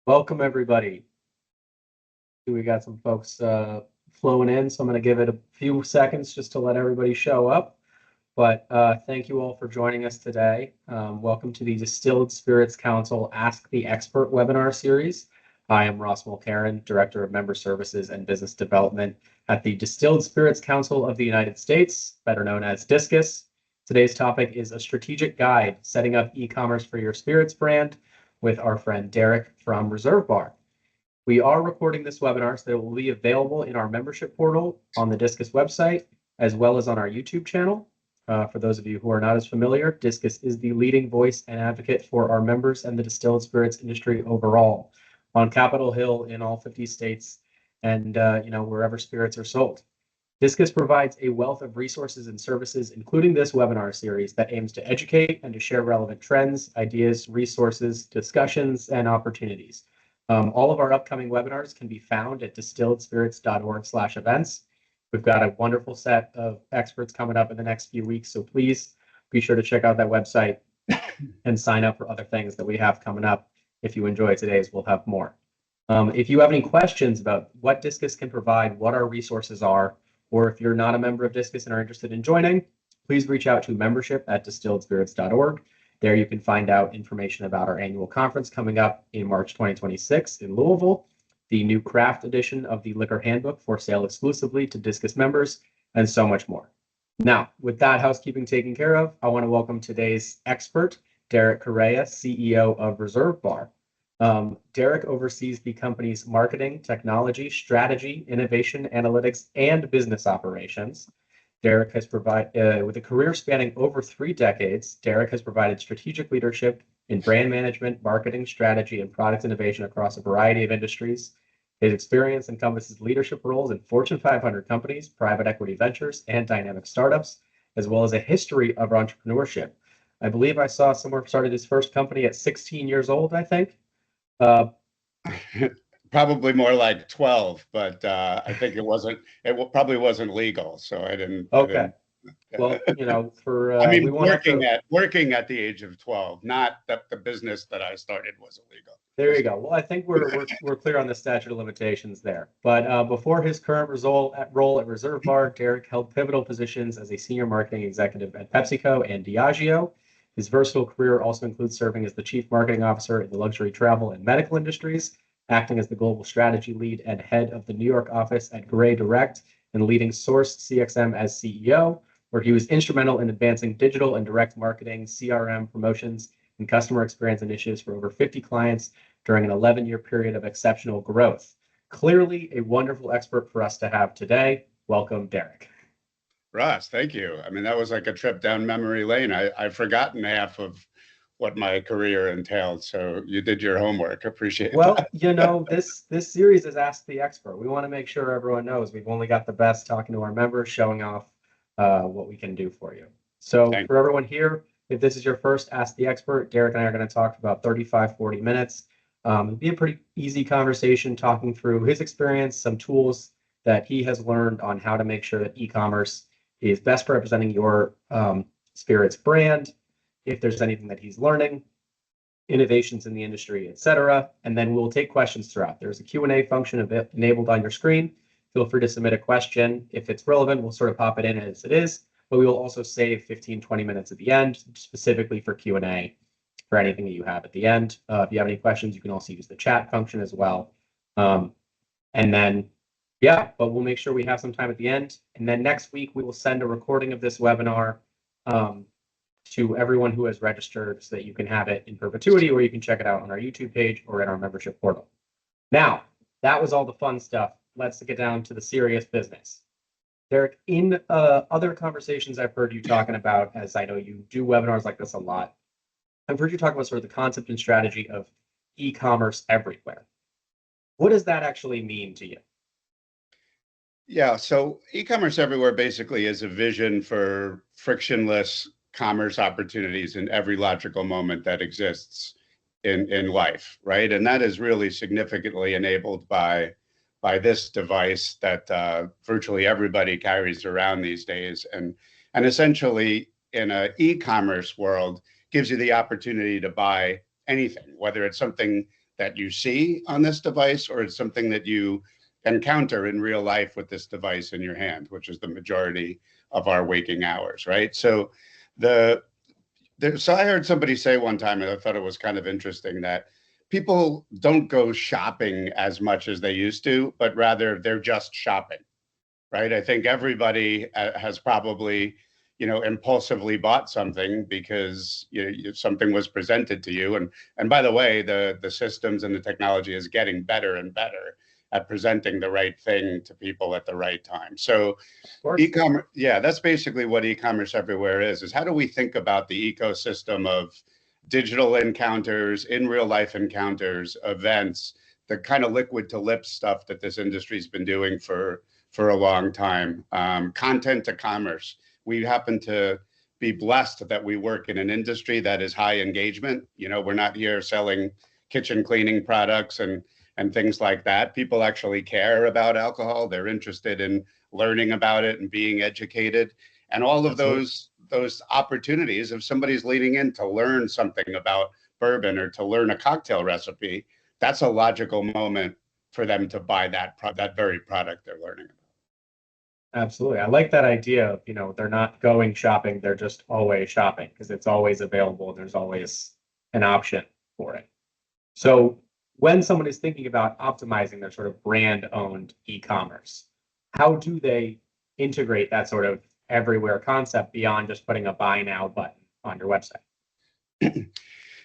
Welcome, everybody. We got some folks flowing in, so I'm going to give it a few seconds just to let everybody show up. But thank you all for joining us today. Welcome to the Distilled Spirits Council Ask the Expert webinar series. I am Ross Mulcairn, Director of Member Services and Business Development at the Distilled Spirits Council of the United States, better known as DISCUS. Today's topic is a strategic guide setting up e-commerce for your spirits brand with our friend Derek from Reserve Bar. We are recording this webinar, so it will be available in our membership portal on the Discus website, as well as on our YouTube channel. For those of you who are not as familiar, Discus is the leading voice and advocate for our members and the distilled spirits industry overall on Capitol Hill in all 50 states and wherever spirits are sold. Discus provides a wealth of resources and services, including this webinar series that aims to educate and to share relevant trends, ideas, resources, discussions, and opportunities. All of our upcoming webinars can be found at distilledspirits.org/events. We've got a wonderful set of experts coming up in the next few weeks, so please be sure to check out that website and sign up for other things that we have coming up. If you enjoy today's, we'll have more. If you have any questions about what Discus can provide, what our resources are, or if you're not a member of Discus and are interested in joining, please reach out to membership@distilledspirits.org. There you can find out information about our annual conference coming up in March 2026 in Louisville, the new craft edition of the Liquor Handbook for sale exclusively to Discus members, and so much more. Now, with that housekeeping taken care of, I want to welcome today's expert, Derek Correa, CEO of Reserve Bar. Derek oversees the company's marketing, technology, strategy, innovation, analytics, and business operations. Derek has provided, with a career spanning over 3 decades, Derek has provided strategic leadership in brand management, marketing, strategy, and product innovation across a variety of industries. His experience encompasses leadership roles in Fortune 500 companies, private equity ventures, and dynamic startups, as well as a history of entrepreneurship. I believe I saw someone started his first company at 16 years old, I think. Probably more like 12, but I think it probably wasn't legal, so I didn't. Okay. Well, I mean, working at the age of 12, not that the business that I started was illegal. There you go. Well, I think we're clear on the statute of limitations there. But before his current role at Reserve Bar, Derek held pivotal positions as a senior marketing executive at PepsiCo and Diageo. His versatile career also includes serving as the chief marketing officer in the luxury travel and medical industries, acting as the global strategy lead and head of the New York office at Gray Direct, and leading Source CXM as CEO, where he was instrumental in advancing digital and direct marketing, CRM promotions, and customer experience initiatives for over 50 clients during an 11-year period of exceptional growth. Clearly a wonderful expert for us to have today. Welcome, Derek. Ross, thank you. I mean, that was like a trip down memory lane. I've forgotten half of what my career entailed, so you did your homework. Appreciate it. Well, this series is Ask the Expert. We want to make sure everyone knows we've only got the best talking to our members, showing off what we can do for you. So for everyone here, if this is your first Ask the Expert, Derek and I are going to talk for about 35-40 minutes. It'll be a pretty easy conversation talking through his experience, some tools that he has learned on how to make sure that e-commerce is best representing your spirits brand, if there's anything that he's learning, innovations in the industry, etc. And then we'll take questions throughout. There's a Q&A function enabled on your screen. Feel free to submit a question. If it's relevant, we'll sort of pop it in as it is, but we will also save 15-20 minutes at the end, specifically for Q&A for anything that you have at the end. If you have any questions, you can also use the chat function as well. And then, but we'll make sure we have some time at the end. And then next week, we will send a recording of this webinar to everyone who has registered so that you can have it in perpetuity, or you can check it out on our YouTube page or in our membership portal. Now, that was all the fun stuff. Let's get down to the serious business. Derek, in other conversations I've heard you talking about, as I know you do webinars like this a lot, I've heard you talk about sort of the concept and strategy of e-commerce everywhere. What does that actually mean to you? Yeah, so e-commerce everywhere basically is a vision for frictionless commerce opportunities in every logical moment that exists in life, right? And that is really significantly enabled by this device that virtually everybody carries around these days. And essentially, in an e-commerce world, gives you the opportunity to buy anything, whether it's something that you see on this device, or it's something that you encounter in real life with this device in your hand, which is the majority of our waking hours, right? So so I heard somebody say one time, and I thought it was kind of interesting, that people don't go shopping as much as they used to, but rather they're just shopping, right? I think everybody has probably, impulsively bought something because something was presented to you. And by the way, the systems and the technology is getting better and better at presenting the right thing to people at the right time. So Of course. e-commerce, yeah, that's basically what e-commerce everywhere is how do we think about the ecosystem of digital encounters, in real life encounters, events, the kind of liquid to lips stuff that this industry's been doing for a long time. Content to commerce. We happen to be blessed that we work in an industry that is high engagement. We're not here selling kitchen cleaning products and things like that. People actually care about alcohol. They're interested in learning about it and being educated. And all of Absolutely. those opportunities, if somebody's leaning in to learn something about bourbon or to learn a cocktail recipe, that's a logical moment for them to buy that very product they're learning about. Absolutely. I like that idea of, they're not going shopping, they're just always shopping because it's always available. There's always an option for it. So when someone is thinking about optimizing their sort of brand owned e-commerce, how do they integrate that sort of everywhere concept beyond just putting a buy now button on your website?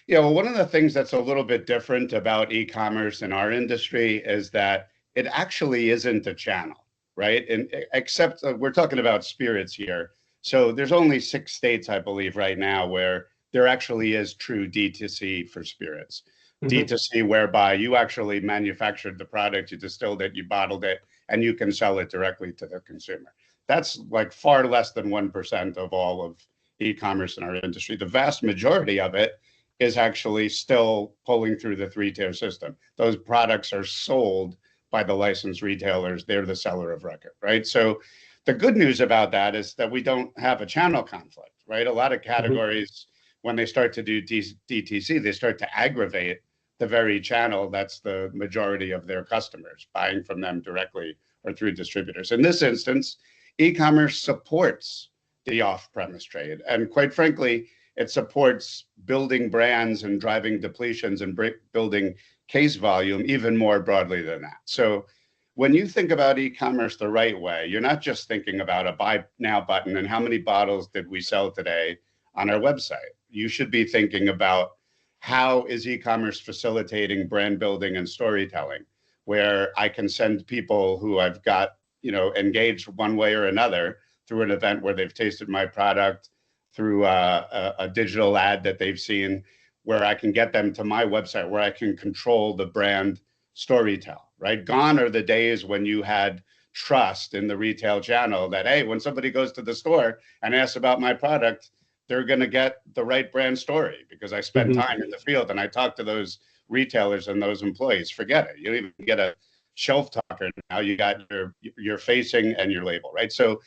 Yeah, well, one of the things that's a little bit different about e-commerce in our industry is that it actually isn't a channel, right? And except we're talking about spirits here. So there's only 6 states, I believe, right now where there actually is true D2C for spirits. Mhm. D2C, whereby you actually manufactured the product, you distilled it, you bottled it, and you can sell it directly to the consumer. That's like far less than 1% of all of e-commerce in our industry. The vast majority of it is actually still pulling through the 3-tier system. Those products are sold by the licensed retailers. They're the seller of record, right? So the good news about that is that we don't have a channel conflict, right? A lot of Mhm. categories, when they start to do DTC, they start to aggravate the very channel that's the majority of their customers, buying from them directly or through distributors. In this instance, e-commerce supports the off-premise trade. And quite frankly, it supports building brands and driving depletions and building case volume even more broadly than that. So when you think about e-commerce the right way, you're not just thinking about a buy now button and how many bottles did we sell today on our website. You should be thinking about how is e-commerce facilitating brand building and storytelling, where I can send people who I've got, engaged one way or another through an event where they've tasted my product, through a digital ad that they've seen, where I can get them to my website, where I can control the brand storytell, right? Gone are the days when you had trust in the retail channel that, hey, when somebody goes to the store and asks about my product, they're going to get the right brand story because I spent Mhm. time in the field and I talked to those retailers and those employees. Forget it. You don't even get a shelf talker now. You got your facing and your label, right? So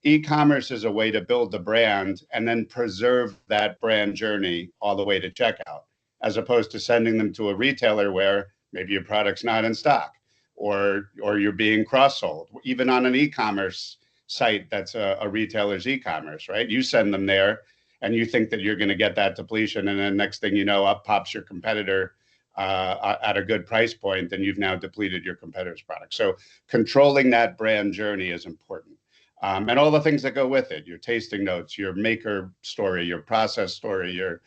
e-commerce is a way to build the brand and then preserve that brand journey all the way to checkout, as opposed to sending them to a retailer where maybe your product's not in stock or you're being cross-sold. Even on an e-commerce site that's a retailer's e-commerce, right? You send them there and you think that you're going to get that depletion, and then next thing you know, up pops your competitor at a good price point, and you've now depleted your competitor's product. So controlling that brand journey is important. And all the things that go with it, your tasting notes, your maker story, your process story, your,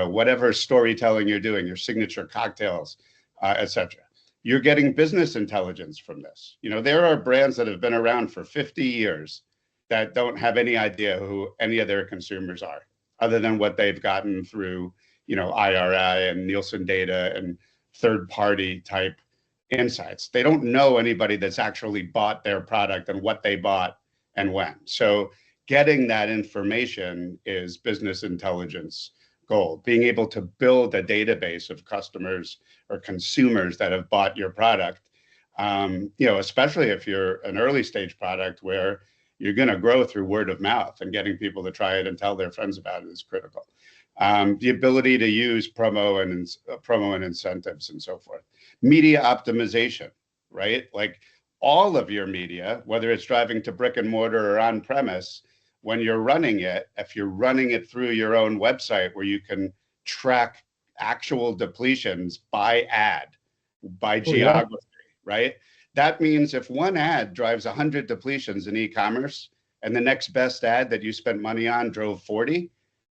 whatever storytelling you're doing, your signature cocktails, etc. You're getting business intelligence from this. There are brands that have been around for 50 years that don't have any idea who any of their consumers are, other than what they've gotten through, IRI and Nielsen data and third party type insights. They don't know anybody that's actually bought their product and what they bought and when. So getting that information is business intelligence gold. Being able to build a database of customers or consumers that have bought your product, especially if you're an early stage product where you're going to grow through word of mouth, and getting people to try it and tell their friends about it is critical. the ability to use promo and incentives and so forth. Media optimization, right? Like all of your media, whether it's driving to brick and mortar or on premise, when you're running it, if you're running it through your own website where you can track actual depletions by ad, by Oh, yeah. geography, right? That means if one ad drives 100 depletions in e-commerce and the next best ad that you spent money on drove 40,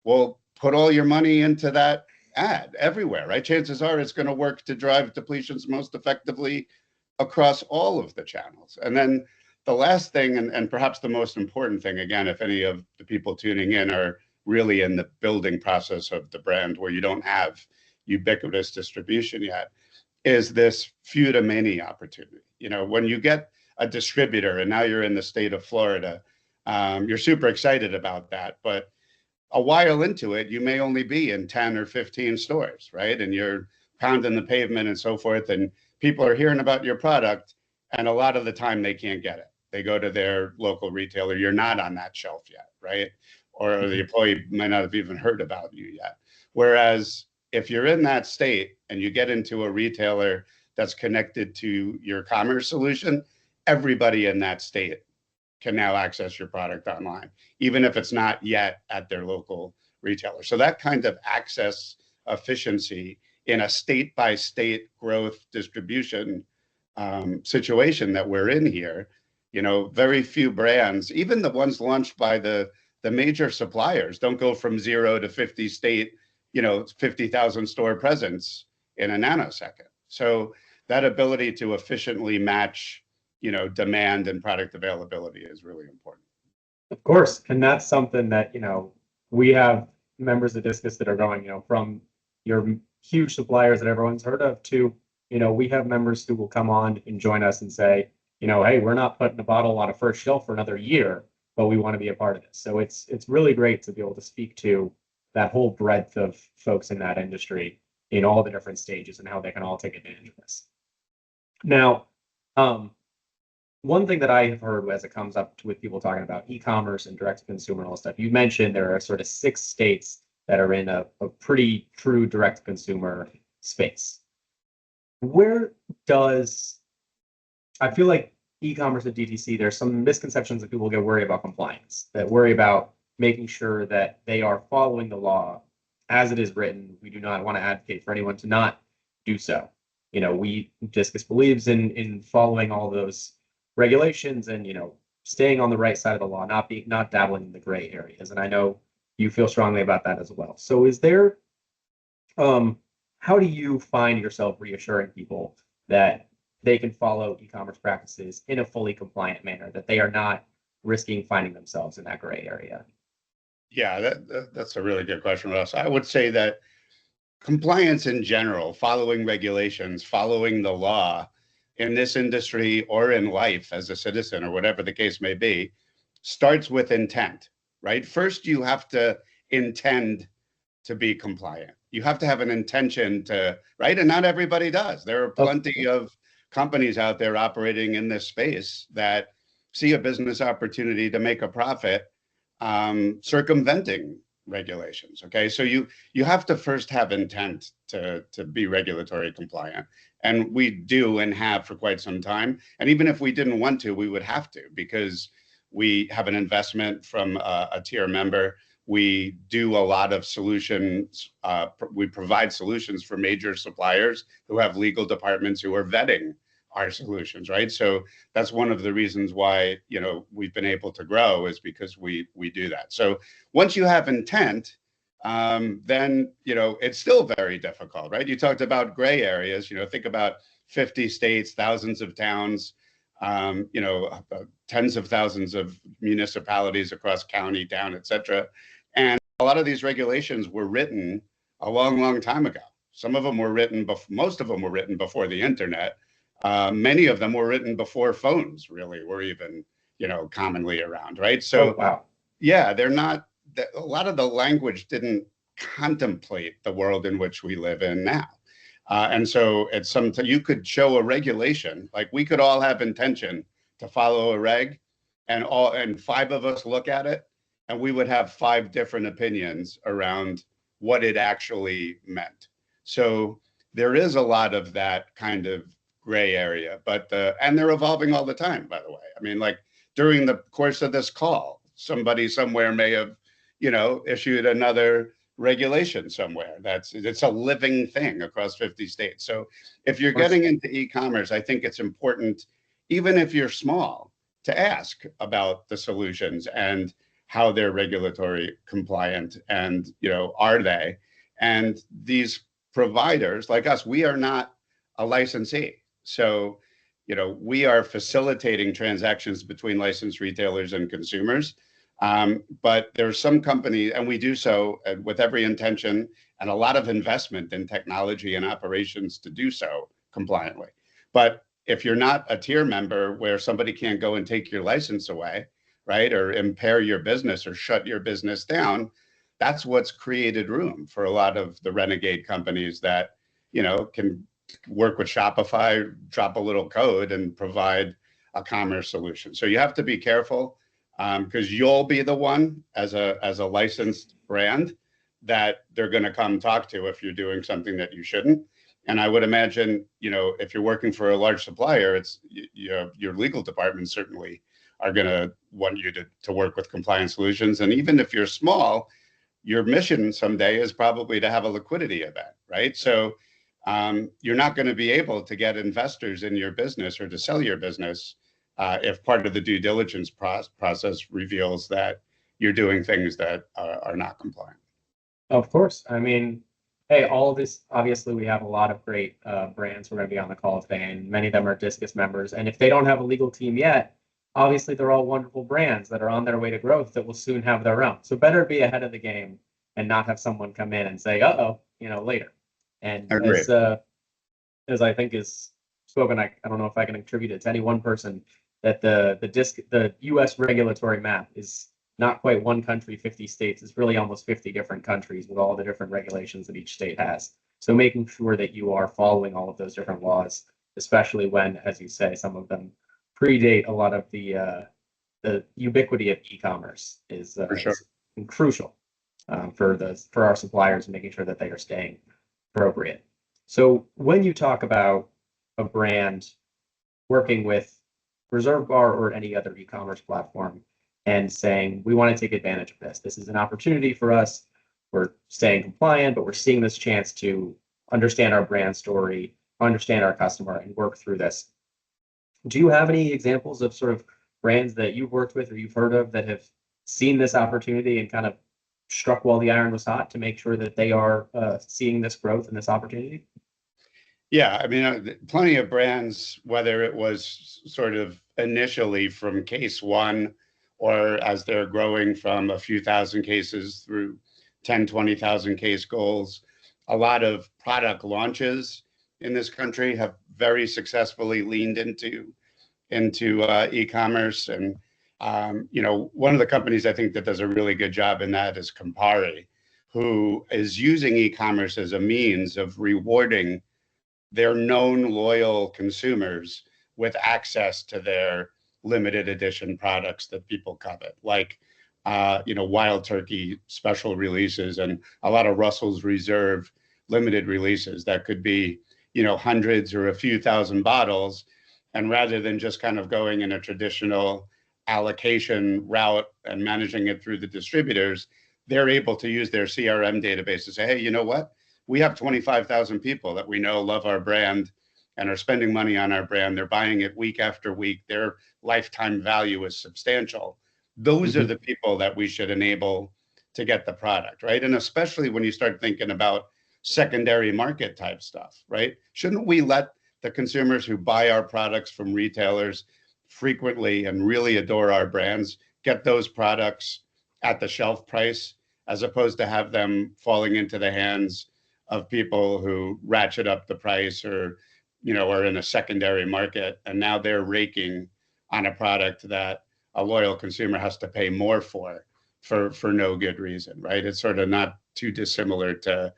well, put all your money into that ad everywhere, right? Chances are it's going to work to drive depletions most effectively across all of the channels. And then the last thing, and perhaps the most important thing, again, if any of the people tuning in are really in the building process of the brand where you don't have ubiquitous distribution yet, is this few to many opportunity. You know, when you get a distributor and now you're in the state of Florida, you're super excited about that. But a while into it, you may only be in 10 or 15 stores, right? And you're pounding the pavement and so forth. And people are hearing about your product. And a lot of the time they can't get it. They go to their local retailer. You're not on that shelf yet, right? Or the employee might not have even heard about you yet. Whereas if you're in that state and you get into a retailer that's connected to your commerce solution, everybody in that state can now access your product online, even if it's not yet at their local retailer. So that kind of access efficiency in a state by state growth distribution situation that we're in here, you know, very few brands, even the ones launched by the major suppliers, don't go from 0 to 50 state, you know, 50,000 store presence in a nanosecond. So that ability to efficiently match, you know, demand and product availability is really important. Of course. And that's something that, we have members of Discus that are going, from your huge suppliers that everyone's heard of to, we have members who will come on and join us and say, hey, we're not putting a bottle on a first shelf for another year, but we want to be a part of this. So it's really great to be able to speak to that whole breadth of folks in that industry in all the different stages and how they can all take advantage of this. Now, one thing that I have heard as it comes up with people talking about e-commerce and direct to consumer and all that stuff, you mentioned there are sort of 6 states that are in a pretty true direct to consumer space. Where does, I feel like e-commerce and DTC, there's some misconceptions that people get worried about compliance, that worry about making sure that they are following the law as it is written. We do not want to advocate for anyone to not do so. Discus believes in following all those regulations and staying on the right side of the law, not dabbling in the gray areas. And I know you feel strongly about that as well. So is there how do you find yourself reassuring people that they can follow e-commerce practices in a fully compliant manner, that they are not risking finding themselves in that gray area? Yeah, that's a really good question, Russ. I would say that compliance in general, following regulations, following the law in this industry or in life as a citizen or whatever the case may be, starts with intent, right? First, you have to intend to be compliant. You have to have an intention to, right? And not everybody does. There are plenty of companies out there operating in this space that see a business opportunity to make a profit, circumventing regulations. Okay, so you have to first have intent to be regulatory compliant, and we do and have for quite some time. And even if we didn't want to, we would have to, because we have an investment from a tier member. We do a lot of solutions. We provide solutions for major suppliers who have legal departments who are vetting our solutions, right? So that's one of the reasons why, we've been able to grow, is because we do that. So once you have intent, then, it's still very difficult, right? You talked about gray areas, think about 50 states, thousands of towns, tens of thousands of municipalities across county, town, et cetera. And a lot of these regulations were written a long, long time ago. Some of them were written, most of them were written before the internet. Many of them were written before phones really were even, commonly around, right? So, wow. Yeah, they're not, a lot of the language didn't contemplate the world in which we live in now. And so it's something you could show a regulation, like we could all have intention to follow a reg, and 5 of us look at it, and we would have 5 different opinions around what it actually meant. So there is a lot of that kind of gray area, but and they're evolving all the time, by the way. I mean, like during the course of this call, somebody somewhere may have, issued another regulation somewhere. It's a living thing across 50 states. So if you're getting into e-commerce, I think it's important, even if you're small, to ask about the solutions and how they're regulatory compliant, and are they? And these providers like us, we are not a licensee. So, we are facilitating transactions between licensed retailers and consumers. But there's some companies, and we do so with every intention and a lot of investment in technology and operations to do so compliantly. But if you're not a tier member where somebody can't go and take your license away, right, or impair your business or shut your business down, that's what's created room for a lot of the renegade companies that, can work with Shopify, drop a little code and provide a commerce solution. So you have to be careful, because you'll be the one as a licensed brand that they're going to come talk to if you're doing something that you shouldn't. And I would imagine, if you're working for a large supplier, it's your legal department certainly are going to want you to work with compliance solutions. And even if you're small, your mission someday is probably to have a liquidity event, right? So you're not going to be able to get investors in your business or to sell your business if part of the due diligence process reveals that you're doing things that are not compliant. Of course. I mean, hey, all of this, obviously, we have a lot of great brands who are going to be on the call today, and many of them are Discus members. And if they don't have a legal team yet, obviously, they're all wonderful brands that are on their way to growth that will soon have their own. So better be ahead of the game and not have someone come in and say, uh-oh, later. And as I think is spoken, I don't know if I can attribute it to any one person, that the U.S. regulatory map is not quite one country, 50 states. It's really almost 50 different countries with all the different regulations that each state has. So making sure that you are following all of those different laws, especially when, as you say, some of them predate a lot of the ubiquity of e-commerce is, For sure. is crucial for our suppliers, and making sure that they are staying appropriate. So when you talk about a brand working with Reserve Bar or any other e-commerce platform and saying, we want to take advantage of this. This is an opportunity for us. We're staying compliant, but we're seeing this chance to understand our brand story, understand our customer, and work through this. Do you have any examples of sort of brands that you've worked with or you've heard of that have seen this opportunity and kind of struck while the iron was hot to make sure that they are seeing this growth and this opportunity? Yeah, I mean, plenty of brands, whether it was sort of initially from case one, or as they're growing from a few thousand cases through 10, 20,000 case goals. A lot of product launches in this country have very successfully leaned into e-commerce. And, one of the companies I think that does a really good job in that is Campari, who is using e-commerce as a means of rewarding their known loyal consumers with access to their limited edition products that people covet, like Wild Turkey special releases and a lot of Russell's Reserve limited releases that could be hundreds or a few thousand bottles. And rather than just kind of going in a traditional allocation route and managing it through the distributors, they're able to use their CRM database to say, hey, you know what? We have 25,000 people that we know love our brand and are spending money on our brand. They're buying it week after week. Their lifetime value is substantial. Those are the people that we should enable to get the product, right? And especially when you start thinking about secondary market type stuff, right? Shouldn't we let the consumers who buy our products from retailers frequently and really adore our brands get those products at the shelf price, as opposed to have them falling into the hands of people who ratchet up the price or are in a secondary market, and now they're raking on a product that a loyal consumer has to pay more for no good reason, right? It's sort of not too dissimilar to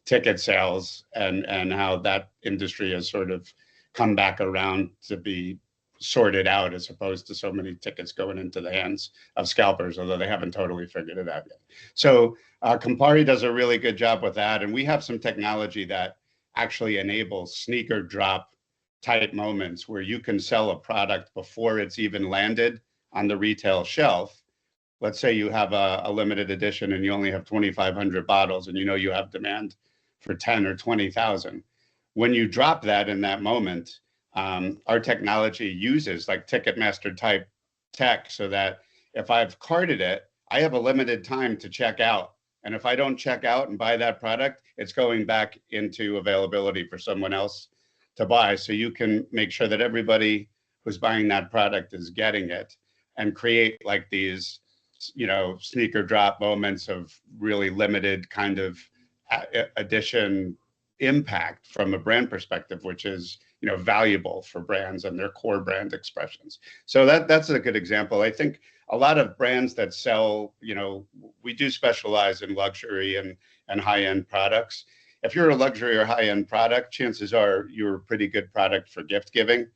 ticket sales and how that industry has sort of come back around to be sorted out, as opposed to so many tickets going into the hands of scalpers, although they haven't totally figured it out yet. So Campari does a really good job with that. And we have some technology that actually enables sneaker drop type moments where you can sell a product before it's even landed on the retail shelf. Let's say you have a limited edition and you only have 2,500 bottles, and you know you have demand for 10 or 20,000. When you drop that in that moment, our technology uses like Ticketmaster type tech, so that if I've carded it, I have a limited time to check out. And if I don't check out and buy that product, it's going back into availability for someone else to buy. So you can make sure that everybody who's buying that product is getting it, and create like these, sneaker drop moments of really limited kind of addition impact from a brand perspective, which is, valuable for brands and their core brand expressions. So that's a good example. I think a lot of brands that sell, we do specialize in luxury and high-end products. If you're a luxury or high-end product, chances are you're a pretty good product for gift giving.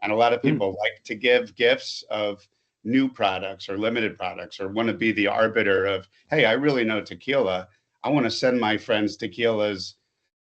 And a lot of people like to give gifts of new products or limited products, or want to be the arbiter of, hey, I really know tequila. I want to send my friends tequilas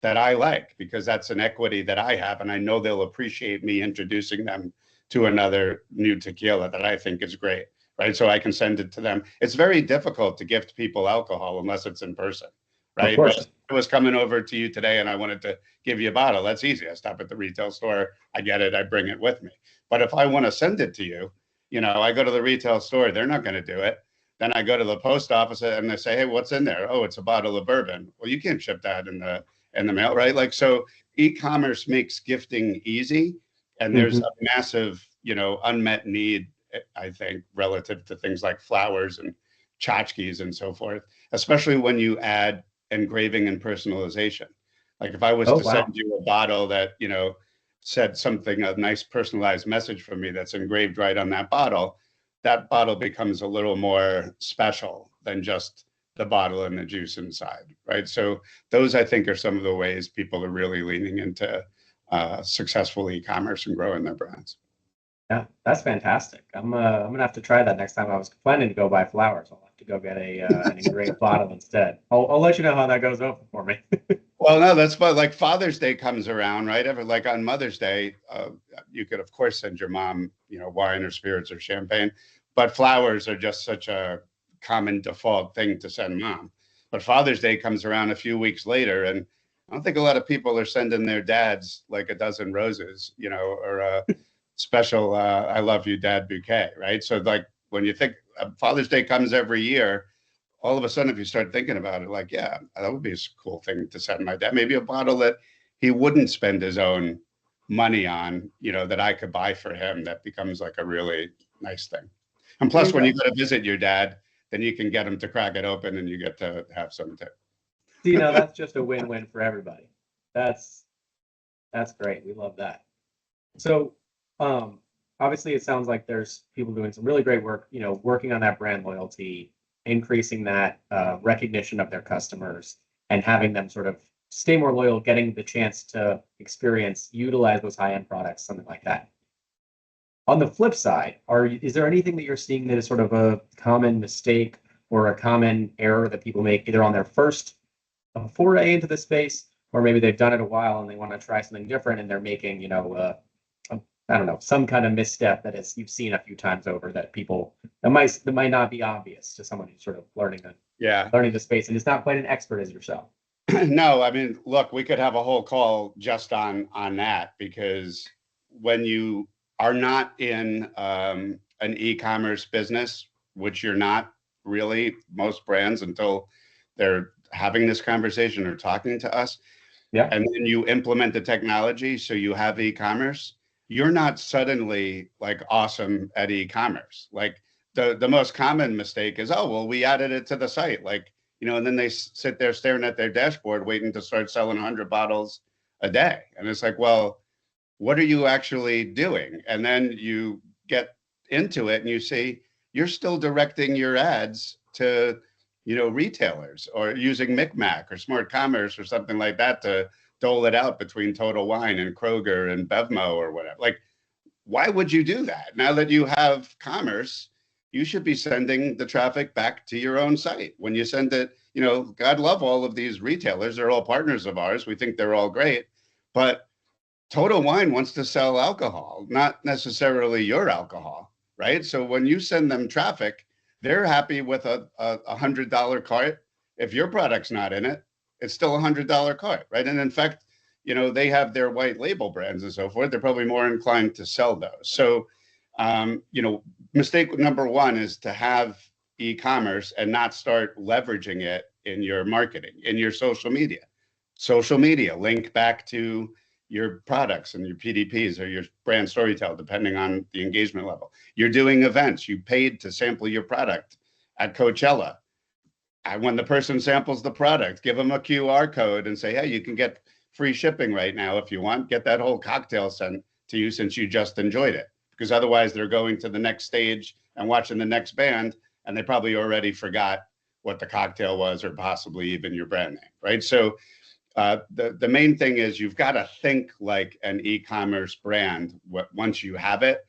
that I like, because that's an equity that I have, and I know they'll appreciate me introducing them to another new tequila that I think is great, right? So I can send it to them. It's very difficult to gift people alcohol unless it's in person, right? Of course. But I was coming over to you today and I wanted to give you a bottle. That's easy. I stop at the retail store, I get it, I bring it with me. But if I want to send it to you, I go to the retail store, they're not going to do it. Then I go to the post office and they say, hey, what's in there? Oh, it's a bottle of bourbon. Well, you can't ship that in the mail, right? Like, so e-commerce makes gifting easy, and there's a massive, unmet need, I think, relative to things like flowers and tchotchkes and so forth, especially when you add engraving and personalization. Like if I was to send you a bottle that, said something, a nice personalized message from me that's engraved right on that bottle becomes a little more special than just the bottle and the juice inside, right? So those, I think, are some of the ways people are really leaning into successful e-commerce and growing their brands. Yeah, that's fantastic. I'm gonna have to try that next time. I was planning to go buy flowers. I'll have to go get an engraved bottle instead. I'll let you know how that goes over for me. Well, no, that's fun. Like Father's Day comes around, right? Like on Mother's Day, you could of course send your mom, wine or spirits or champagne, but flowers are just such a common default thing to send mom. But Father's Day comes around a few weeks later, and I don't think a lot of people are sending their dads like a dozen roses, or a special "I love you, Dad" bouquet, right? So like when you think Father's Day comes every year, all of a sudden, if you start thinking about it, like, yeah, that would be a cool thing to send my dad. Maybe a bottle that he wouldn't spend his own money on, that I could buy for him. That becomes like a really nice thing. And plus, when you go to visit your dad, then you can get him to crack it open and you get to have some too. That's just a win-win for everybody. That's great. We love that. So, obviously, it sounds like there's people doing some really great work, working on that brand loyalty, increasing that recognition of their customers, and having them sort of stay more loyal, getting the chance to utilize those high-end products, something like that. On the flip side, is there anything that you're seeing that is sort of a common mistake or a common error that people make either on their first foray into the space, or maybe they've done it a while and they want to try something different and they're making, I don't know, some kind of misstep you've seen a few times over that might not be obvious to someone who's sort of learning the space and is not quite an expert as yourself. No, I mean, look, we could have a whole call just on that, because when you are not in an e-commerce business, which you're not really, most brands, until they're having this conversation or talking to us, and then you implement the technology, so you have e-commerce, you're not suddenly like awesome at e-commerce. Like the most common mistake is, oh, well, we added it to the site, like, and then they sit there staring at their dashboard waiting to start selling 100 bottles a day. And it's like, well, what are you actually doing? And then you get into it and you see you're still directing your ads to, retailers, or using Micmac or Smart Commerce or something like that to dole it out between Total Wine and Kroger and Bevmo or whatever. Like, why would you do that? Now that you have commerce, you should be sending the traffic back to your own site. When you send it, God love all of these retailers. They're all partners of ours. We think they're all great. But Total Wine wants to sell alcohol, not necessarily your alcohol, right? So when you send them traffic, they're happy with a $100 cart. If your product's not in it, it's still $100 cart, right? And in fact, they have their white label brands and so forth. They're probably more inclined to sell those. So, mistake number one is to have e-commerce and not start leveraging it in your marketing, in your social media. Social media, link back to your products and your PDPs or your brand storytelling, depending on the engagement level. You're doing events. You paid to sample your product at Coachella. When the person samples the product, give them a QR code and say, hey, you can get free shipping right now if you want. Get that whole cocktail sent to you since you just enjoyed it. Because otherwise they're going to the next stage and watching the next band, and they probably already forgot what the cocktail was or possibly even your brand name, right? So the main thing is you've got to think like an e-commerce brand once you have it,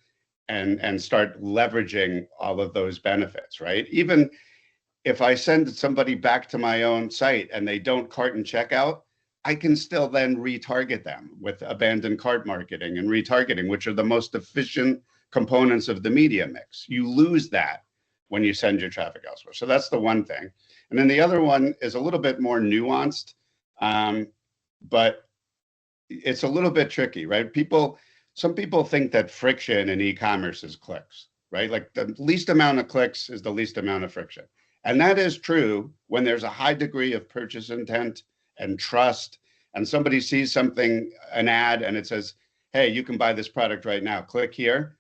and start leveraging all of those benefits, right? Even if I send somebody back to my own site and they don't cart and checkout, I can still then retarget them with abandoned cart marketing and retargeting, which are the most efficient components of the media mix. You lose that when you send your traffic elsewhere. So that's the one thing. And then the other one is a little bit more nuanced, but it's a little bit tricky, right? Some people think that friction in e-commerce is clicks, right? Like the least amount of clicks is the least amount of friction. And that is true when there's a high degree of purchase intent and trust, and somebody sees something, an ad, and it says, hey, you can buy this product right now, click here.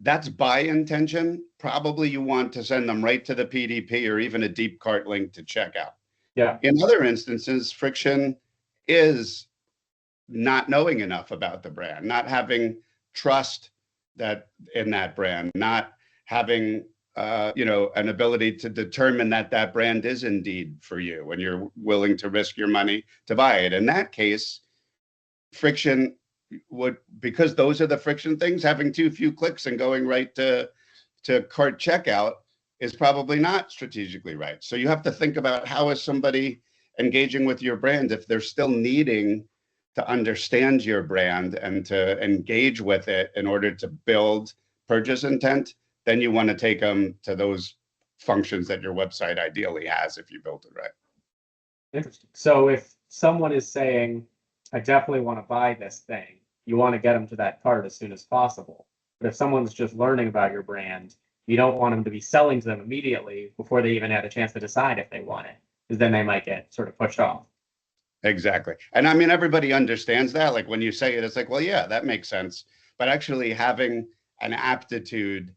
That's by intention. Probably you want to send them right to the PDP or even a deep cart link to checkout. Yeah. In other instances, friction is not knowing enough about the brand, not having trust in that brand, not having an ability to determine that brand is indeed for you when you're willing to risk your money to buy it. In that case, friction because those are the friction things, having too few clicks and going right to cart checkout is probably not strategically right. So you have to think about how is somebody engaging with your brand if they're still needing to understand your brand and to engage with it in order to build purchase intent. Then you want to take them to those functions that your website ideally has if you built it right. Interesting. So if someone is saying, I definitely want to buy this thing, you want to get them to that cart as soon as possible. But if someone's just learning about your brand, you don't want them to be selling to them immediately before they even had a chance to decide if they want it, because then they might get sort of pushed off. Exactly. And I mean, everybody understands that. Like when you say it, it's like, well, yeah, that makes sense. But actually having an aptitude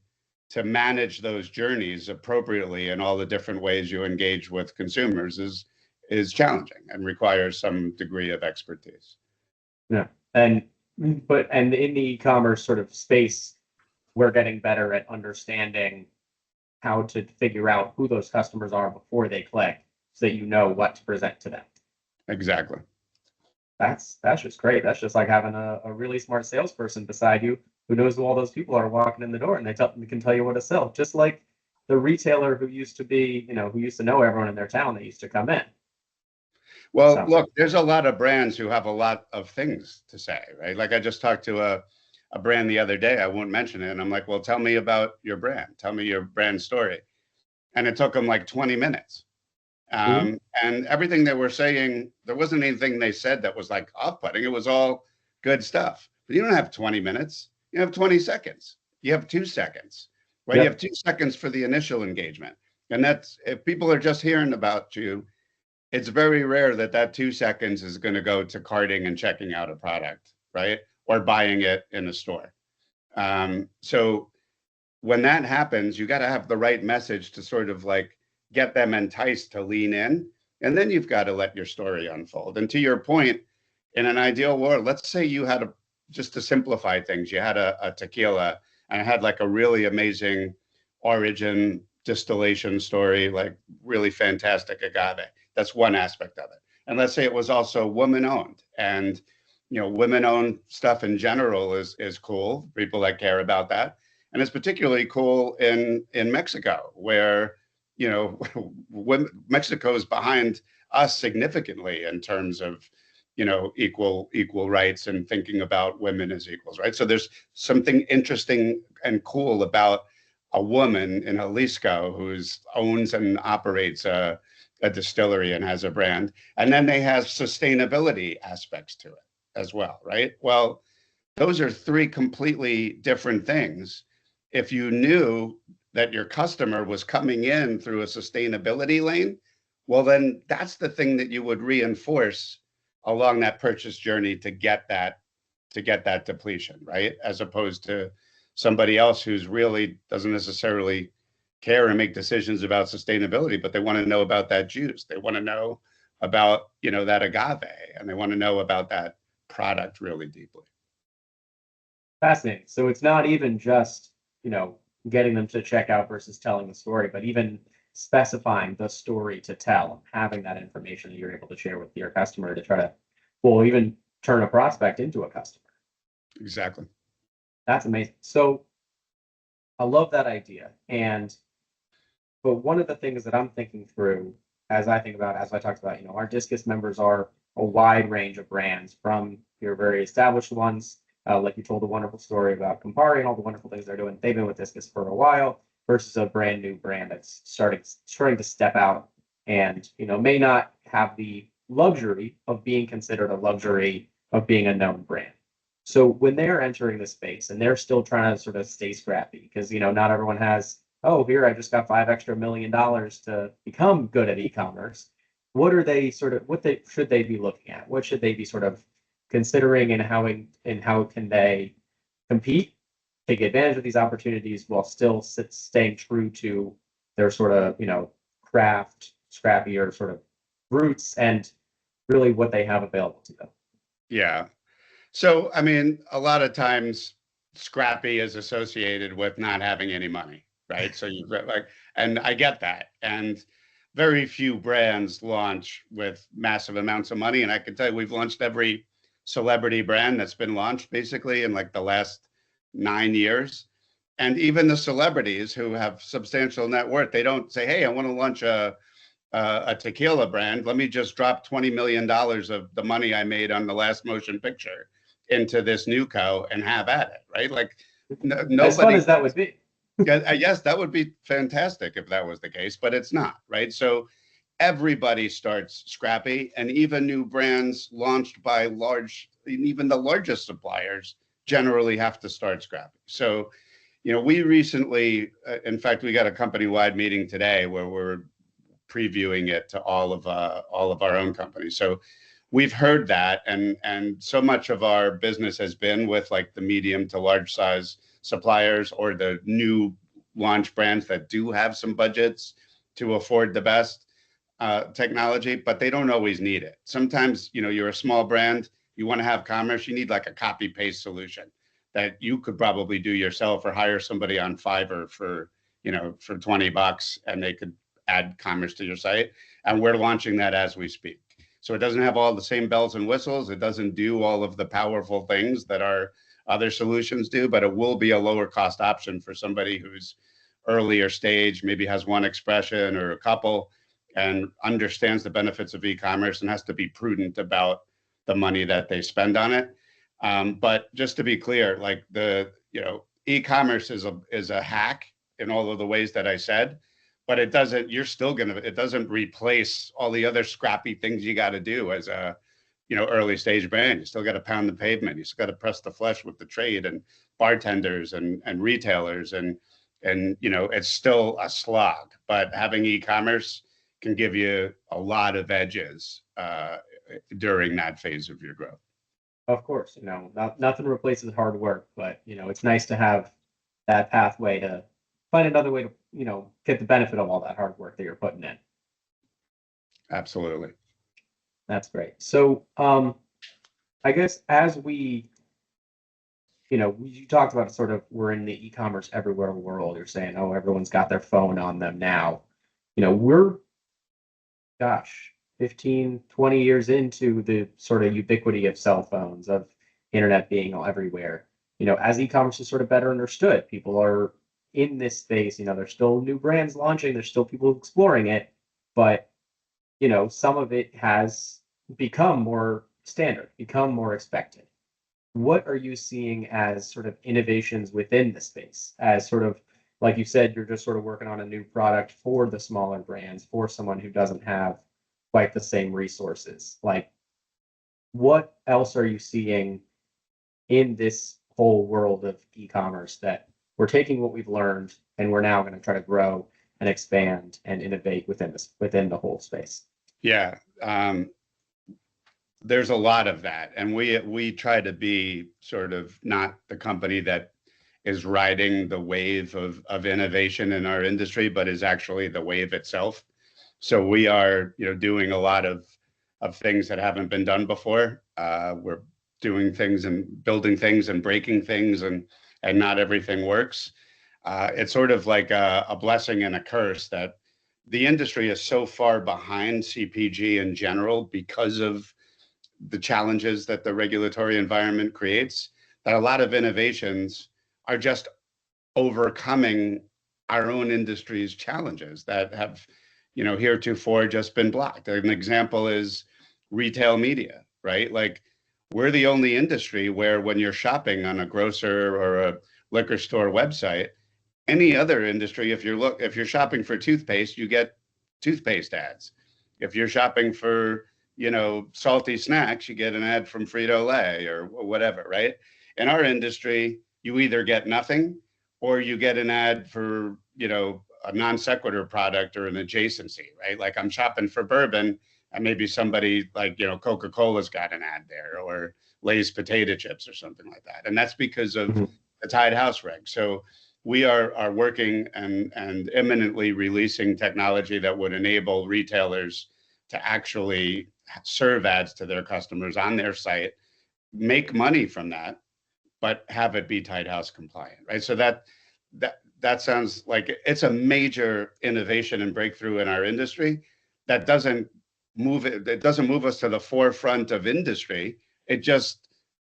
to manage those journeys appropriately in all the different ways you engage with consumers is challenging and requires some degree of expertise. Yeah. And in the e-commerce sort of space, we're getting better at understanding how to figure out who those customers are before they click so that you know what to present to them. Exactly. That's just great. That's just like having a really smart salesperson beside you who knows who all those people are walking in the door, and they can tell you what to sell. Just like the retailer who used to know everyone in their town that used to come in. Well, So, look, there's a lot of brands who have a lot of things to say, right? Like I just talked to a brand the other day. I won't mention it. And I'm like, well, tell me about your brand. Tell me your brand story. And it took them like 20 minutes. And everything they were saying, there wasn't anything they said that was like off-putting. It was all good stuff. But you don't have 20 minutes. You have 20 seconds. You have 2 seconds, right? Yep. You have 2 seconds for the initial engagement. And that's, if people are just hearing about you, it's very rare that 2 seconds is going to go to carting and checking out a product, right? Or buying it in a store. So when that happens, you got to have the right message to sort of like get them enticed to lean in. And then you've got to let your story unfold. And to your point, in an ideal world, let's say you had just to simplify things, you had a tequila and it had like a really amazing origin distillation story, like really fantastic agave. That's one aspect of it. And let's say it was also woman owned and women-owned stuff in general is cool. People that care about that, and it's particularly cool in Mexico, where when Mexico is behind us significantly in terms of equal rights and thinking about women as equals, right? So there's something interesting and cool about a woman in Jalisco who owns and operates a distillery and has a brand, and then they have sustainability aspects to it as well, right? Well, those are three completely different things. If you knew that your customer was coming in through a sustainability lane, well, then that's the thing that you would reinforce along that purchase journey to get that depletion, right? As opposed to somebody else who's really doesn't necessarily care and make decisions about sustainability, but they want to know about that juice. They want to know about, that agave, and they want to know about that product really deeply. Fascinating. So it's not even just, getting them to check out versus telling the story, but even specifying the story to tell, having that information that you're able to share with your customer to try to, well, even turn a prospect into a customer. Exactly. That's amazing. So I love that idea. But one of the things that I'm thinking through as I talked about, our Discus members are a wide range of brands, from your very established ones, like you told a wonderful story about Campari and all the wonderful things they're doing. They've been with Discus for a while, versus a brand new brand that's starting to step out and, may not have the luxury of being considered a luxury of being a known brand. So when they're entering the space and they're still trying to sort of stay scrappy, because, not everyone has, oh, here, I just got $5 million to become good at e-commerce. What should they be looking at? What should they be sort of considering, and how can they compete, take advantage of these opportunities while still staying true to their sort of, craft, scrappier sort of roots, and really what they have available to them? Yeah. So, I mean, a lot of times scrappy is associated with not having any money, right? So and I get that. And very few brands launch with massive amounts of money. And I can tell you, we've launched every celebrity brand that's been launched basically in like the last 9 years. And even the celebrities who have substantial net worth, they don't say, hey, I want to launch a tequila brand. Let me just drop $20 million of the money I made on the last motion picture into this new co and have at it, right? Like nobody. As fun as that would be. Yes, that would be fantastic if that was the case, but it's not, right? So everybody starts scrappy, and even new brands launched by even the largest suppliers generally have to start scrappy. So, we recently, in fact, we got a company-wide meeting today where we're previewing it to all of our own companies. So we've heard that, and so much of our business has been with like the medium to large size suppliers or the new launch brands that do have some budgets to afford the best technology, but they don't always need it. Sometimes, you're a small brand, you want to have commerce, you need like a copy paste solution that you could probably do yourself or hire somebody on Fiverr for $20, and they could add commerce to your site. And we're launching that as we speak. So it doesn't have all the same bells and whistles. It doesn't do all of the powerful things that our other solutions do, but it will be a lower cost option for somebody who's earlier stage, maybe has one expression or a couple, and understands the benefits of e-commerce and has to be prudent about the money that they spend on it. But just to be clear, like e-commerce is a hack in all of the ways that I said, but it doesn't replace all the other scrappy things you got to do as a, early stage brand. You still got to pound the pavement. You still got to press the flesh with the trade and bartenders and retailers. And it's still a slog, but having e-commerce can give you a lot of edges during that phase of your growth. Of course, nothing replaces hard work, but it's nice to have that pathway to find another way to, get the benefit of all that hard work that you're putting in. Absolutely. That's great. So, I guess as we, you talked about sort of, we're in the e-commerce everywhere world. You're saying, oh, everyone's got their phone on them now. Gosh, 15, 20 years into the sort of ubiquity of cell phones, of internet being everywhere, as e-commerce is sort of better understood, people are in this space, there's still new brands launching, there's still people exploring it, but some of it has become more standard, become more expected. What are you seeing as sort of innovations within the space? As sort of, like you said, you're just sort of working on a new product for the smaller brands, for someone who doesn't have quite the same resources. Like, what else are you seeing in this whole world of e-commerce that we're taking what we've learned and we're now going to try to grow and expand and innovate within the whole space? Yeah, there's a lot of that, and we try to be sort of not the company that is riding the wave of innovation in our industry, but is actually the wave itself. So we are, doing a lot of things that haven't been done before. We're doing things and building things and breaking things, and not everything works. It's sort of like a blessing and a curse that the industry is so far behind CPG in general because of the challenges that the regulatory environment creates, that a lot of innovations are just overcoming our own industry's challenges that have, heretofore just been blocked. An example is retail media, right? Like, we're the only industry where when you're shopping on a grocer or a liquor store website, any other industry, if you're shopping for toothpaste, you get toothpaste ads. If you're shopping for, salty snacks, you get an ad from Frito-Lay or whatever, right? In our industry, you either get nothing or you get an ad for, a non sequitur product or an adjacency, right? Like, I'm shopping for bourbon and maybe somebody like, Coca-Cola's got an ad there, or Lay's potato chips or something like that. And that's because of Mm-hmm. the Tide House reg. So we are working and imminently releasing technology that would enable retailers to actually serve ads to their customers on their site, make money from that, but have it be Tide House compliant, right? So that sounds like it's a major innovation and breakthrough in our industry. That doesn't move us to the forefront of industry. It just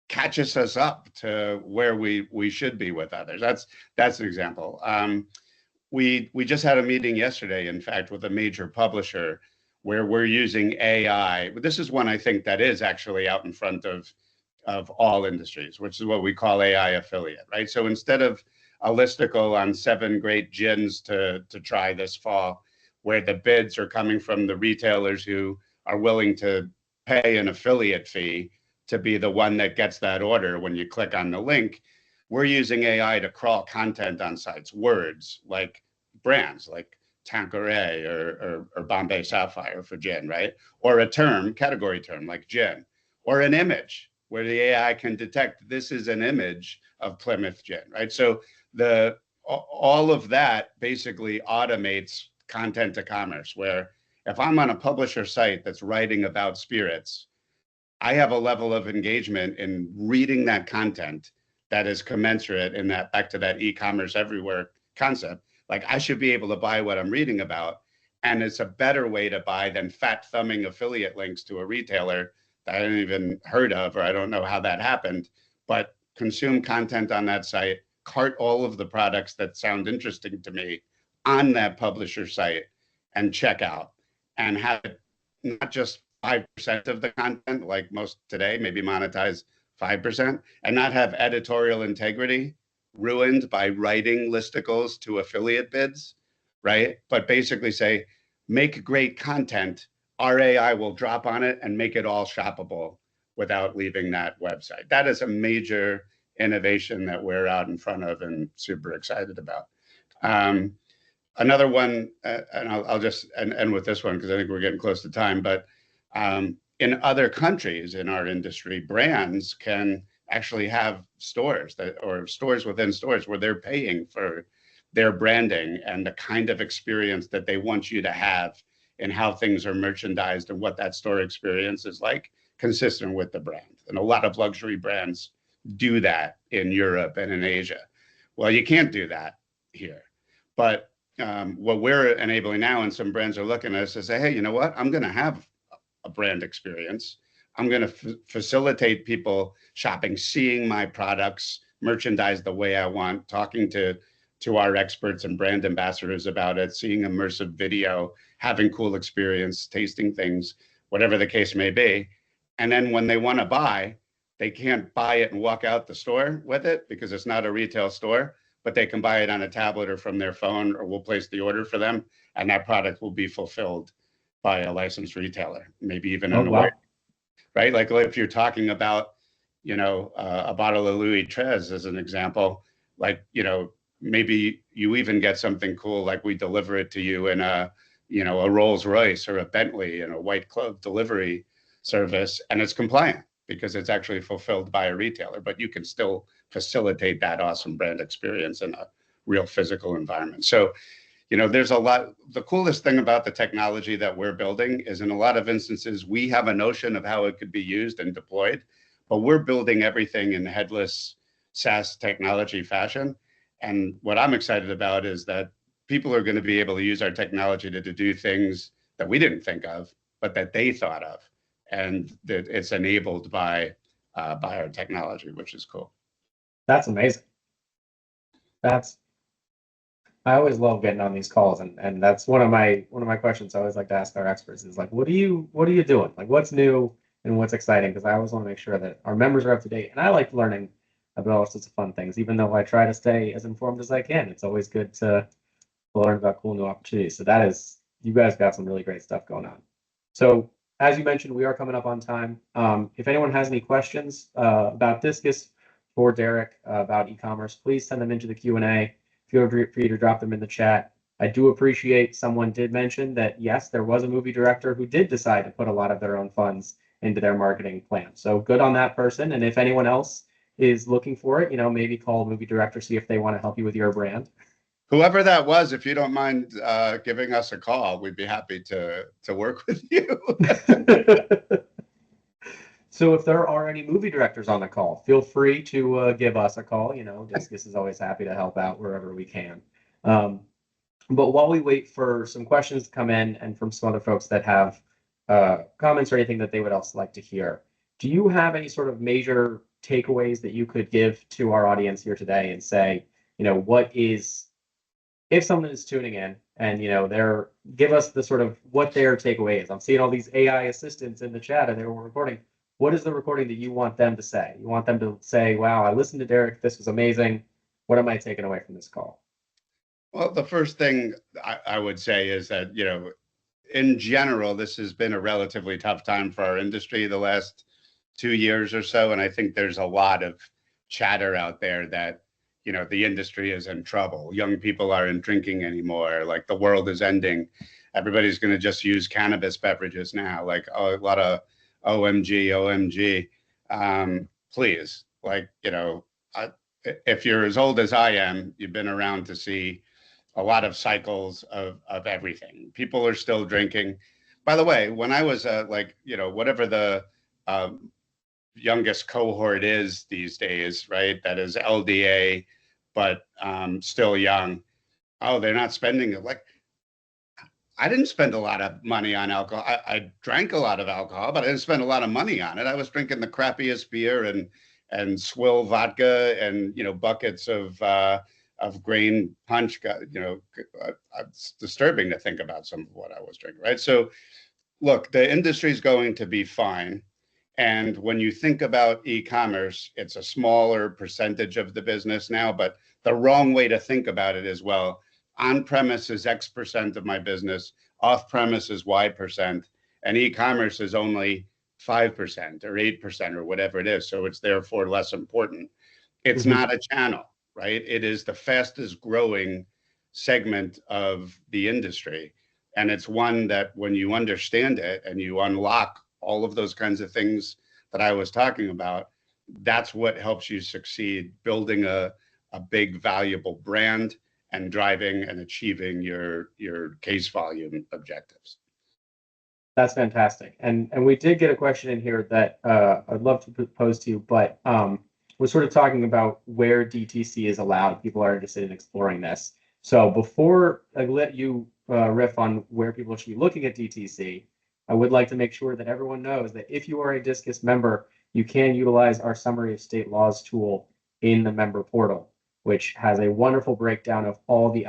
catches us up to where we should be with others. That's an example. We just had a meeting yesterday, in fact, with a major publisher where we're using AI. This is one I think that is actually out in front of all industries, which is what we call AI affiliate, right? So instead of a listicle on 7 great gins to try this fall, where the bids are coming from the retailers who are willing to pay an affiliate fee to be the one that gets that order when you click on the link, we're using AI to crawl content on sites, words like brands like Tanqueray or Bombay Sapphire for gin, right? Or a category term like gin, or an image where the AI can detect this is an image of Plymouth gin, right? So all of that basically automates content to commerce, where if I'm on a publisher site that's writing about spirits, I have a level of engagement in reading that content that is commensurate in that, back to that e-commerce everywhere concept. Like, I should be able to buy what I'm reading about. And it's a better way to buy than fat thumbing affiliate links to a retailer that I didn't even heard of, or I don't know how that happened, but consume content on that site, cart all of the products that sound interesting to me on that publisher site, and check out, and have it not just 5% of the content like most today, maybe monetize 5%, and not have editorial integrity ruined by writing listicles to affiliate bids, right? But basically say, make great content, our AI will drop on it and make it all shoppable without leaving that website. That is a major innovation that we're out in front of and super excited about. Another one, and I'll just end with this one because I think we're getting close to time, but in other countries in our industry, brands can actually have stores or stores within stores where they're paying for their branding and the kind of experience that they want you to have and how things are merchandised and what that store experience is like, consistent with the brand. And a lot of luxury brands do that in Europe and in Asia. Well, you can't do that here. But what we're enabling now, and some brands are looking at us to say, hey, you know what? I'm going to have a brand experience. I'm going to facilitate people shopping, seeing my products, merchandise the way I want, talking to our experts and brand ambassadors about it, seeing immersive video, having cool experience, tasting things, whatever the case may be. And then when they want to buy, they can't buy it and walk out the store with it because it's not a retail store, but they can buy it on a tablet or from their phone, or we'll place the order for them, and that product will be fulfilled by a licensed retailer, maybe even Oh, in a way, wow. right? Like if you're talking about, a bottle of Louis XIII as an example, like, maybe you even get something cool, like we deliver it to you in a Rolls Royce or a Bentley in a white glove delivery service, and it's compliant because it's actually fulfilled by a retailer, but you can still facilitate that awesome brand experience in a real physical environment. So, there's a lot. The coolest thing about the technology that we're building is, in a lot of instances, we have a notion of how it could be used and deployed, but we're building everything in headless SaaS technology fashion. And what I'm excited about is that people are going to be able to use our technology to do things that we didn't think of, but that they thought of, and that it's enabled by our technology, which is cool. That's amazing. That's I always love getting on these calls, and that's one of my questions I always like to ask our experts is like, what are you doing? Like, what's new and what's exciting? Because I always want to make sure that our members are up to date, and I like learning about all sorts of fun things. Even though I try to stay as informed as I can, it's always good to learn about cool new opportunities. So that is, you guys got some really great stuff going on. So as you mentioned, we are coming up on time. If anyone has any questions about Discus or Derek about e-commerce, please send them into the Q&A. Feel free to drop them in the chat. I do appreciate someone did mention that, yes, there was a movie director who did decide to put a lot of their own funds into their marketing plan. So good on that person. And if anyone else is looking for it, maybe call a movie director, see if they want to help you with your brand. Whoever that was, if you don't mind giving us a call, we'd be happy to work with you. So if there are any movie directors on the call, feel free to give us a call. Discus is always happy to help out wherever we can. Um, but while we wait for some questions to come in and from some other folks that have comments or anything that they would also like to hear, do you have any sort of major takeaways that you could give to our audience here today and say, what is, if someone is tuning in and they're give us the sort of what their takeaway is. I'm seeing all these AI assistants in the chat and they were recording. What is the recording that you want them to say? You want them to say, wow, I listened to Derek, this was amazing. What am I taking away from this call? Well, the first thing I would say is that, in general, this has been a relatively tough time for our industry the last 2 years or so. And I think there's a lot of chatter out there that, the industry is in trouble. Young people aren't drinking anymore. Like the world is ending. Everybody's going to just use cannabis beverages now. Like, oh, a lot of OMG, OMG. Please, like, if you're as old as I am, you've been around to see a lot of cycles of everything. People are still drinking. By the way, when I was whatever the youngest cohort is these days, right? That is LDA, but still young. Oh, they're not spending it. Like, I didn't spend a lot of money on alcohol. I drank a lot of alcohol, but I didn't spend a lot of money on it. I was drinking the crappiest beer and swill vodka and buckets of grain punch. It's disturbing to think about some of what I was drinking. Right. So look, the industry is going to be fine. And when you think about e-commerce, it's a smaller percentage of the business now, but the wrong way to think about it is, well, on-premise is X% of my business, off-premise is Y%, and e-commerce is only 5% or 8% or whatever it is. So it's therefore less important. It's not a channel, right? It is the fastest growing segment of the industry. And it's one that when you understand it and you unlock all of those kinds of things that I was talking about, that's what helps you succeed building a big, valuable brand and driving and achieving your case volume objectives. That's fantastic. And we did get a question in here that I'd love to pose to you, but we're sort of talking about where DTC is allowed. People are interested in exploring this. So before I let you riff on where people should be looking at DTC, I would like to make sure that everyone knows that if you are a Discus member, you can utilize our summary of state laws tool in the member portal, which has a wonderful breakdown of all the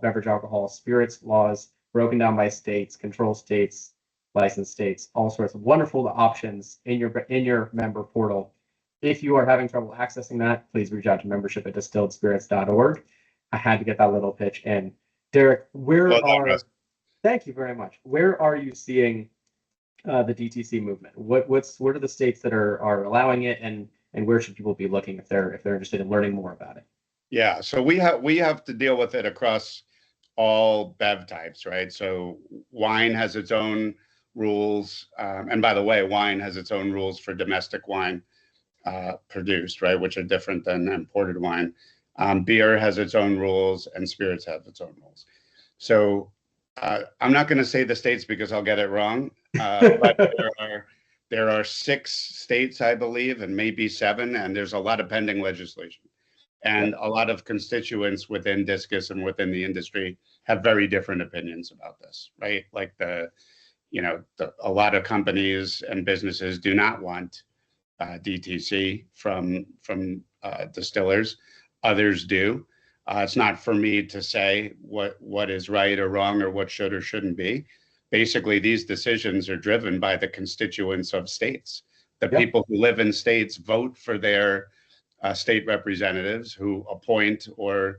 beverage alcohol, spirits laws broken down by states, control states, licensed states, all sorts of wonderful options in your member portal. If you are having trouble accessing that, please reach out to membership@distilledspirits.org. I had to get that little pitch in. Derek, Well done, Russ. thank you very much. Where are you seeing the DTC movement? What are the states that are allowing it, and where should people be looking if they're interested in learning more about it? Yeah, so we have to deal with it across all bev types, right? So wine has its own rules, and by the way, wine has its own rules for domestic wine produced, right, which are different than imported wine. Beer has its own rules, and spirits have its own rules. So I'm not going to say the states because I'll get it wrong, but there are 6 states, I believe, and maybe 7, and there's a lot of pending legislation. And a lot of constituents within Discus and within the industry have very different opinions about this, right? Like a lot of companies and businesses do not want DTC from distillers. Others do. It's not for me to say what is right or wrong or what should or shouldn't be. Basically, these decisions are driven by the constituents of states. The people who live in states vote for their state representatives, who appoint or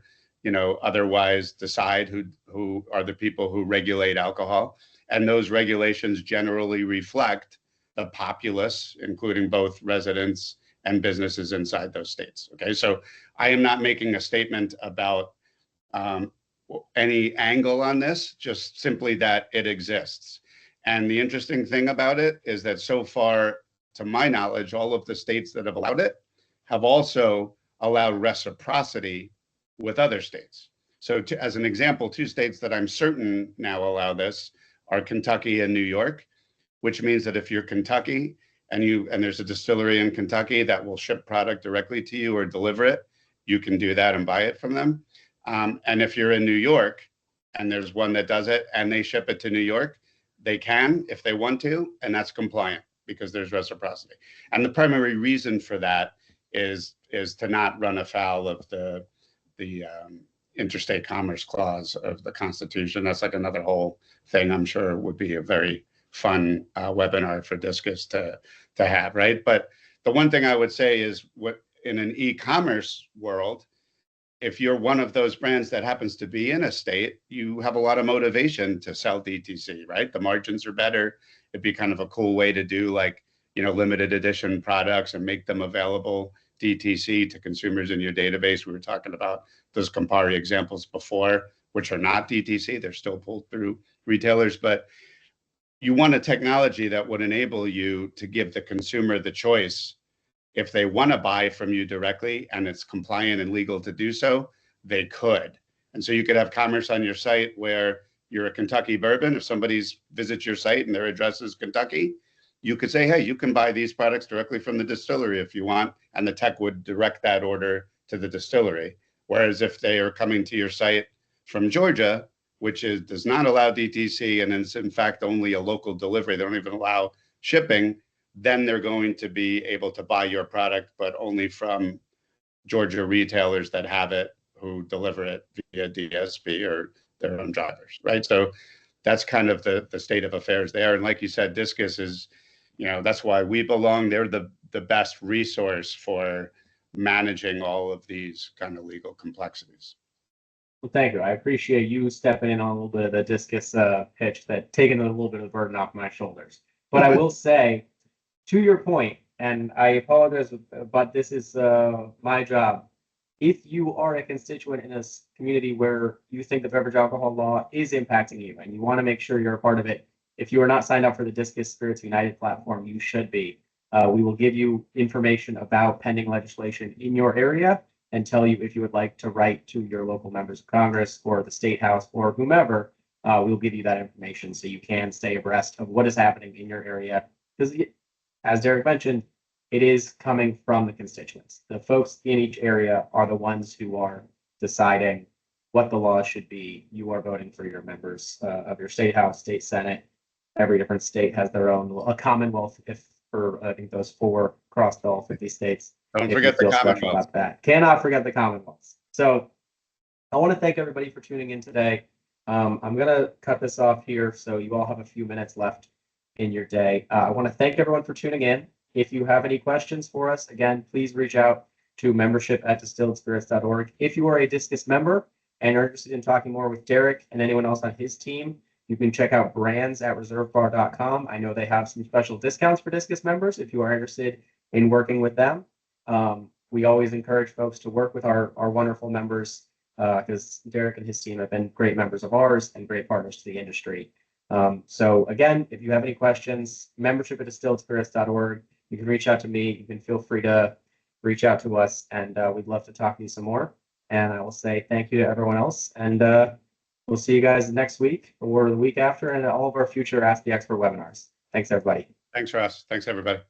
otherwise decide who are the people who regulate alcohol, and those regulations generally reflect the populace, including both residents and businesses inside those states. Okay, so I am not making a statement about any angle on this, just simply that it exists. And the interesting thing about it is that so far, to my knowledge, all of the states that have allowed it have also allowed reciprocity with other states. So as an example, 2 states that I'm certain now allow this are Kentucky and New York, which means that if you're Kentucky and there's a distillery in Kentucky that will ship product directly to you or deliver it, you can do that and buy it from them. And if you're in New York and there's one that does it and they ship it to New York, they can if they want to, and that's compliant because there's reciprocity. And the primary reason for that is to not run afoul of the interstate commerce clause of the Constitution. That's like another whole thing. I'm sure would be a very fun webinar for Discus to have, right? But the one thing I would say is, what in an e-commerce world, if you're one of those brands that happens to be in a state, you have a lot of motivation to sell DTC, right? The margins are better. It'd be kind of a cool way to do limited edition products and make them available DTC to consumers in your database. We were talking about those Campari examples before, which are not DTC. They're still pulled through retailers, but you want a technology that would enable you to give the consumer the choice. If they want to buy from you directly and it's compliant and legal to do so, they could. And so you could have commerce on your site where you're a Kentucky bourbon. If somebody visits your site and their address is Kentucky, you could say, hey, you can buy these products directly from the distillery if you want, and the tech would direct that order to the distillery. Whereas if they are coming to your site from Georgia, which does not allow DTC and is in fact only a local delivery, they don't even allow shipping, then they're going to be able to buy your product, but only from Georgia retailers that have it, who deliver it via DSP or their own drivers, right? So that's kind of the state of affairs there. And like you said, Discus is, that's why we belong. They're the best resource for managing all of these kind of legal complexities. Well, thank you. I appreciate you stepping in on a little bit of the Discus pitch, taking a little bit of the burden off my shoulders. But I will say, to your point, and I apologize, but this is my job. If you are a constituent in a community where you think the beverage alcohol law is impacting you and you want to make sure you're a part of it, if you are not signed up for the Discus Spirits United platform, you should be. We will give you information about pending legislation in your area and tell you if you would like to write to your local members of Congress or the State House or whomever. We'll give you that information so you can stay abreast of what is happening in your area. Because as Derek mentioned, it is coming from the constituents. The folks in each area are the ones who are deciding what the law should be. You are voting for your members of your state house, state senate, every different state has their own, a commonwealth if for, I think those 4 across all 50 states. Don't If you forget the feel special Commonwealth. about that. Cannot forget the commonwealths. So I want to thank everybody for tuning in today. I'm going to cut this off here so you all have a few minutes left in your day. I want to thank everyone for tuning in. If you have any questions for us, again, please reach out to membership@distilledspirits.org. If you are a Discus member and are interested in talking more with Derek and anyone else on his team, you can check out brands@reservebar.com. I know they have some special discounts for Discus members if you are interested in working with them. We always encourage folks to work with our wonderful members because Derek and his team have been great members of ours and great partners to the industry. So again, if you have any questions, membership@distilledspirits.org. You can reach out to me. You can feel free to reach out to us, and we'd love to talk to you some more. And I will say thank you to everyone else, and we'll see you guys next week or the week after, and all of our future Ask the Expert webinars. Thanks, everybody. Thanks, Ross. Thanks, everybody.